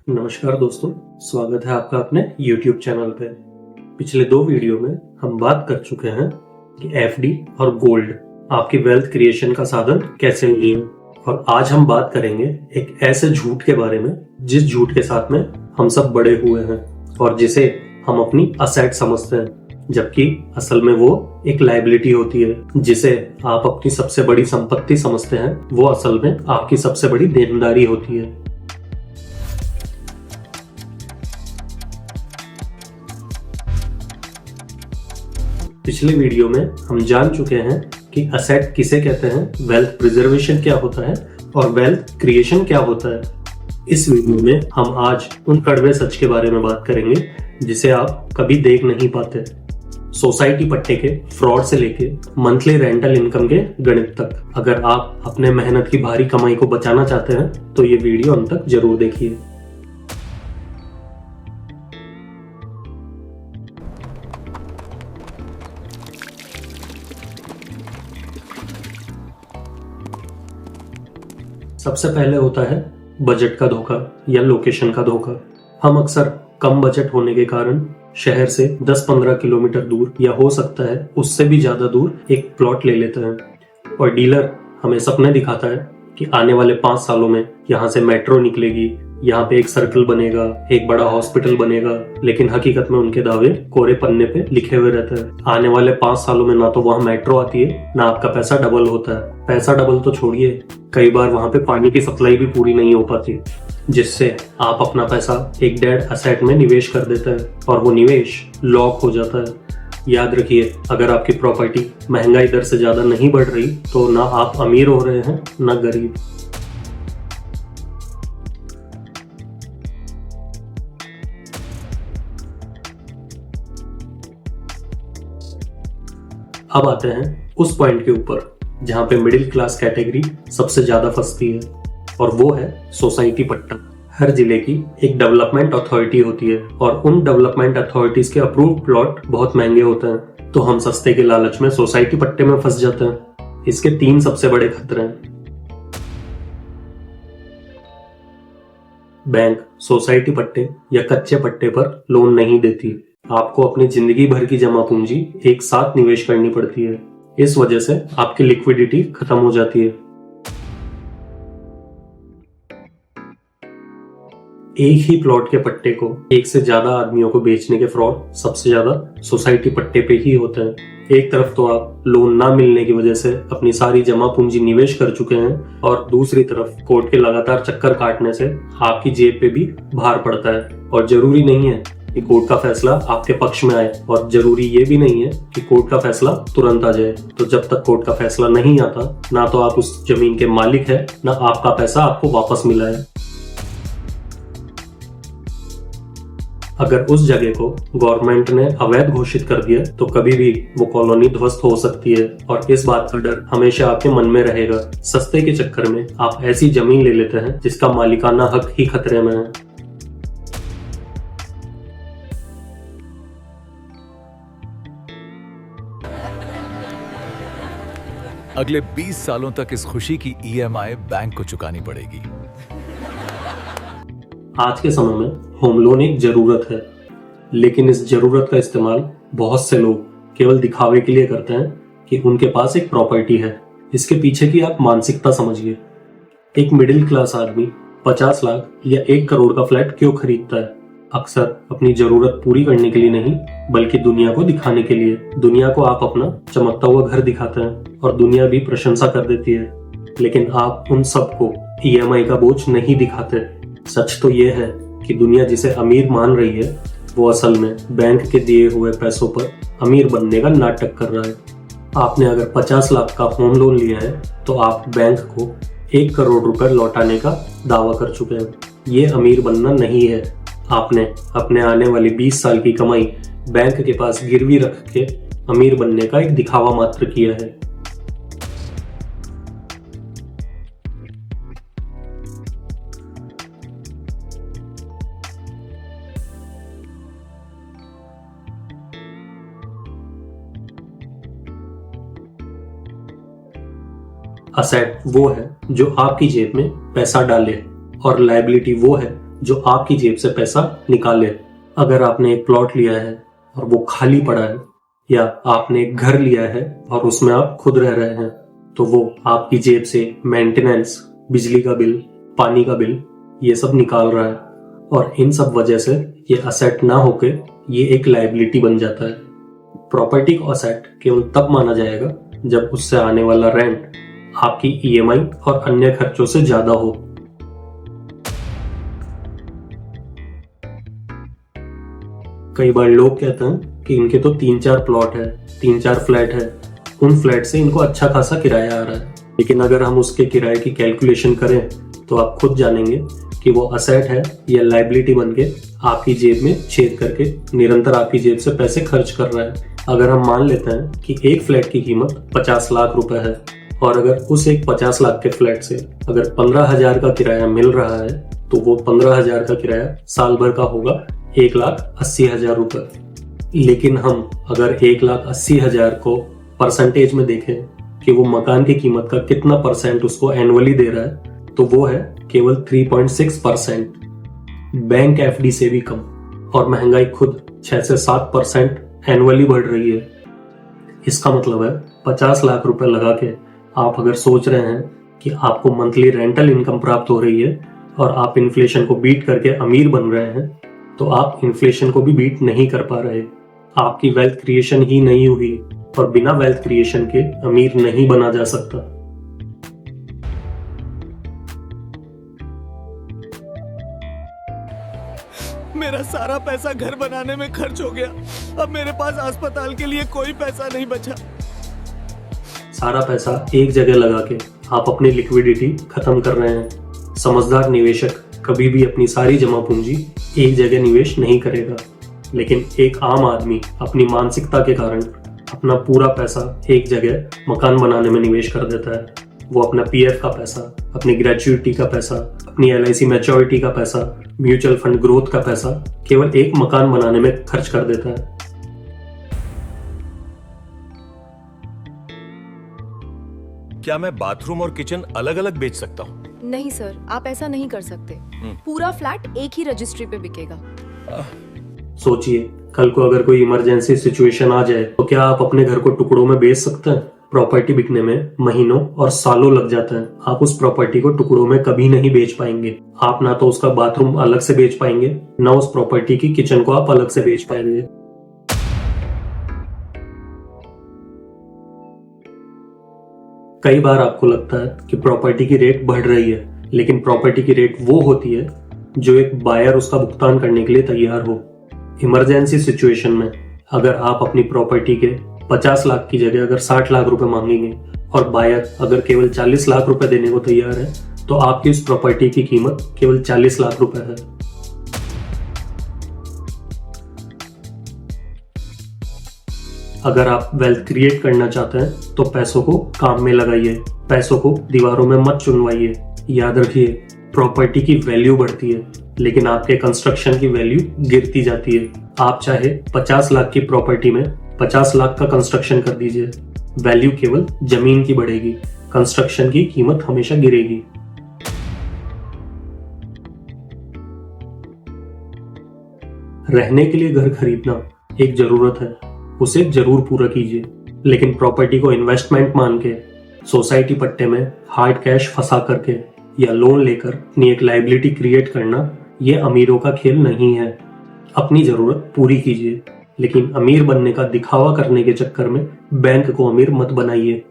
नमस्कार दोस्तों, स्वागत है आपका अपने YouTube चैनल पे। पिछले 2 वीडियो में हम बात कर चुके हैं कि एफडी और गोल्ड आपकी वेल्थ क्रिएशन का साधन कैसे नहीं है। और आज हम बात करेंगे एक ऐसे झूठ के बारे में जिस झूठ के साथ में हम सब बड़े हुए हैं और जिसे हम अपनी असेट समझते हैं, जबकि असल में वो एक लायबिलिटी होती है। जिसे आप अपनी सबसे बड़ी संपत्ति समझते हैं, वो असल में आपकी सबसे बड़ी देनदारी होती है। पिछले वीडियो में हम जान चुके हैं कि असेट किसे कहते हैं, वेल्थ प्रिजर्वेशन क्या होता है और वेल्थ क्रिएशन क्या होता है। इस वीडियो में हम आज उन कड़वे सच के बारे में बात करेंगे जिसे आप कभी देख नहीं पाते। सोसाइटी पट्टे के फ्रॉड से लेके मंथली रेंटल इनकम के गणित तक। अगर आप अपने मेहनत की भारी कमाई को बचाना चाहते हैं तो ये वीडियो अंत तक जरूर देखिए। सबसे पहले होता है बजट का धोखा या लोकेशन का धोखा। हम अक्सर कम बजट होने के कारण शहर से 10-15 किलोमीटर दूर या हो सकता है उससे भी ज्यादा दूर एक प्लॉट ले लेते हैं और डीलर हमें सपने दिखाता है कि आने वाले 5 सालों में यहाँ से मेट्रो निकलेगी, यहाँ पे एक सर्कल बनेगा, एक बड़ा हॉस्पिटल बनेगा। लेकिन हकीकत में उनके दावे कोरे पन्ने पे लिखे हुए रहते हैं। आने वाले 5 सालों में ना तो वहाँ मेट्रो आती है, ना आपका पैसा डबल होता है। पैसा डबल तो छोड़िए, कई बार वहाँ पे पानी की सप्लाई भी पूरी नहीं हो पाती, जिससे आप अपना पैसा एक डेड असेट में निवेश कर देते हैं और वो निवेश लॉक हो जाता है। याद रखिए, अगर आपकी प्रॉपर्टी महंगाई दर से ज्यादा नहीं बढ़ रही तो ना आप अमीर हो रहे हैं ना गरीब। अब आते हैं उस पॉइंट के ऊपर जहां पे मिडिल क्लास कैटेगरी सबसे ज्यादा फंसती है, और वो है सोसाइटी पट्टा। हर जिले की एक डेवलपमेंट अथॉरिटी होती है और उन डेवलपमेंट अथॉरिटीज के अप्रूव्ड प्लॉट बहुत महंगे होते हैं, तो हम सस्ते के लालच में सोसाइटी पट्टे में फंस जाते हैं। इसके 3 सबसे बड़े खतरे हैं। बैंक सोसाइटी पट्टे या कच्चे पट्टे पर लोन नहीं देती। आपको अपनी जिंदगी भर की जमा पूंजी एक साथ निवेश करनी पड़ती है। इस वजह से आपकी लिक्विडिटी खत्म हो जाती है। एक ही प्लॉट के पट्टे को एक से ज्यादा आदमियों को बेचने के फ्रॉड सबसे ज्यादा सोसाइटी पट्टे पे ही होते हैं। एक तरफ तो आप लोन ना मिलने की वजह से अपनी सारी जमा पूंजी निवेश कर चुके हैं और दूसरी तरफ कोर्ट के लगातार चक्कर काटने से आपकी जेब पे भी भार पड़ता है। और जरूरी नहीं है कि कोर्ट का फैसला आपके पक्ष में आए, और जरूरी ये भी नहीं है कि कोर्ट का फैसला तुरंत आ जाए। तो जब तक कोर्ट का फैसला नहीं आता, ना तो आप उस जमीन के मालिक है, ना आपका पैसा आपको वापस मिला है। अगर उस जगह को गवर्नमेंट ने अवैध घोषित कर दिया तो कभी भी वो कॉलोनी ध्वस्त हो सकती है, और इस बात का डर हमेशा आपके मन में रहेगा। सस्ते के चक्कर में आप ऐसी जमीन ले लेते हैं जिसका मालिकाना हक ही खतरे में है। अगले 20 सालों तक इस खुशी की EMI बैंक को चुकानी पड़ेगी। आज के समय में होम लोन एक जरूरत है, लेकिन इस जरूरत का इस्तेमाल बहुत से लोग केवल दिखावे के लिए करते हैं कि उनके पास एक प्रॉपर्टी है। इसके पीछे की आप मानसिकता समझिए। एक मिडिल क्लास आदमी 50 लाख या 1 करोड़ का फ्लैट क्यों खरीदता है? अक्सर अपनी जरूरत पूरी करने के लिए नहीं, बल्कि दुनिया को दिखाने के लिए। दुनिया को आप अपना चमकता हुआ घर दिखाते हैं और दुनिया भी प्रशंसा कर देती है, लेकिन आप उन सबको EMI का बोझ नहीं दिखाते। सच तो ये है कि दुनिया जिसे अमीर मान रही है, वो असल में बैंक के दिए हुए पैसों पर अमीर बनने का नाटक कर रहा है। आपने अगर 50 लाख का होम लोन लिया है तो आप बैंक को 1 करोड़ रुपए लौटाने का दावा कर चुके हैं। ये अमीर बनना नहीं है। आपने अपने आने वाली 20 साल की कमाई बैंक के पास गिरवी रख के अमीर बनने का एक दिखावा मात्र किया है। असेट वो है जो आपकी जेब में पैसा डाले, और लायबिलिटी वो है जो आपकी जेब से पैसा निकाले। अगर आपने एक प्लॉट लिया है और वो खाली पड़ा है, या आपने एक घर लिया है और उसमें आप खुद रह रहे हैं, तो वो आपकी जेब से मेंटेनेंस, बिजली का बिल, पानी का बिल, ये सब निकाल रहा है। और इन सब वजह से ये असेट ना होके ये एक लायबिलिटी बन जाता है। प्रॉपर्टी को असेट केवल तब माना जाएगा जब उससे आने वाला रेंट आपकी ईएमआई और अन्य खर्चों से ज्यादा हो। कई बार लोग कहते हैं कि इनके तो 3-4 प्लॉट है, 3-4 फ्लैट है, उन फ्लैट से इनको अच्छा खासा किराया आ रहा है। लेकिन अगर हम उसके किराए की कैलकुलेशन करें तो आप खुद जानेंगे कि वो असेट है या लायबिलिटी बन के आपकी जेब में छेद करके निरंतर आपकी जेब से पैसे खर्च कर रहा है। अगर हम मान लेते हैं कि एक फ्लैट की कीमत 50 लाख रुपए है, और अगर उस एक 50 लाख के फ्लैट से अगर 15,000 का किराया मिल रहा है, तो वो 15,000 का किराया साल भर का होगा 1,80,000 रुपए। लेकिन हम अगर 1,80,000 को परसेंटेज में देखें कि वो मकान की कीमत का कितना परसेंट उसको एनुअली दे रहा है, तो वो है केवल 3.6%। बैंक एफडी से भी कम। और महंगाई खुद 6 से 7% एनुअली बढ़ रही है। इसका मतलब है 50 लाख रुपए लगा के आप अगर सोच रहे हैं कि आपको मंथली रेंटल इनकम प्राप्त हो रही है और आप इन्फ्लेशन को बीट करके अमीर बन रहे हैं, तो आप इन्फ्लेशन को भी बीट नहीं कर पा रहे। आपकी वेल्थ क्रिएशन ही नहीं हुई, और बिना वेल्थ क्रिएशन के अमीर नहीं बना जा सकता। मेरा सारा पैसा घर बनाने में खर्च हो गया। अब मेरे पास अस्पताल के लिए कोई पैसा नहीं बचा। सारा पैसा एक जगह लगा के आप अपनी लिक्विडिटी खत्म कर रहे हैं। समझदार निवेशक कभी भी अपनी सारी जमा पूंजी एक जगह निवेश नहीं करेगा। लेकिन एक आम आदमी अपनी मानसिकता के कारण अपना पूरा पैसा एक जगह मकान बनाने में निवेश कर देता है। वो अपना पीएफ का पैसा, अपनी ग्रेचुइटी का पैसा, अपनी एलआईसी मैच्योरिटी का पैसा, म्यूचुअल फंड ग्रोथ का पैसा केवल एक मकान बनाने में खर्च कर देता है। क्या मैं बाथरूम और किचन अलग अलग बेच सकता हूँ? नहीं सर, आप ऐसा नहीं कर सकते। पूरा फ्लैट एक ही रजिस्ट्री पे बिकेगा। सोचिए, कल को अगर कोई इमरजेंसी सिचुएशन आ जाए तो क्या आप अपने घर को टुकड़ों में बेच सकते हैं? प्रॉपर्टी बिकने में महीनों और सालों लग जाते हैं। आप उस प्रॉपर्टी को टुकड़ों में कभी नहीं बेच पाएंगे। आप ना तो उसका बाथरूम अलग से बेच पाएंगे, ना उस प्रॉपर्टी की किचन को आप अलग से बेच पाएंगे। कई बार आपको लगता है कि प्रॉपर्टी की रेट बढ़ रही है, लेकिन प्रॉपर्टी की रेट वो होती है जो एक बायर उसका भुगतान करने के लिए तैयार हो। इमरजेंसी सिचुएशन में अगर आप अपनी प्रॉपर्टी के 50 लाख की जगह अगर 60 लाख रुपए मांगेंगे और बायर अगर केवल 40 लाख रुपए देने को तैयार है, तो आपकी उस प्रॉपर्टी की कीमत केवल 40 लाख रुपए है। अगर आप वेल्थ क्रिएट करना चाहते हैं तो पैसों को काम में लगाइए, पैसों को दीवारों में मत चुनवाइए। याद रखिए, प्रॉपर्टी की वैल्यू बढ़ती है लेकिन आपके कंस्ट्रक्शन की वैल्यू गिरती जाती है। आप चाहे 50 लाख की प्रॉपर्टी में 50 लाख का कंस्ट्रक्शन कर दीजिए, वैल्यू केवल जमीन की बढ़ेगी, कंस्ट्रक्शन की कीमत हमेशा गिरेगी। रहने के लिए घर खरीदना एक जरूरत है, उसे जरूर पूरा कीजिए। लेकिन प्रॉपर्टी को इन्वेस्टमेंट मान के, सोसाइटी पट्टे में हार्ड कैश फंसा करके या लोन लेकर अपनी एक लायबिलिटी क्रिएट करना, ये अमीरों का खेल नहीं है। अपनी जरूरत पूरी कीजिए, लेकिन अमीर बनने का दिखावा करने के चक्कर में बैंक को अमीर मत बनाइए।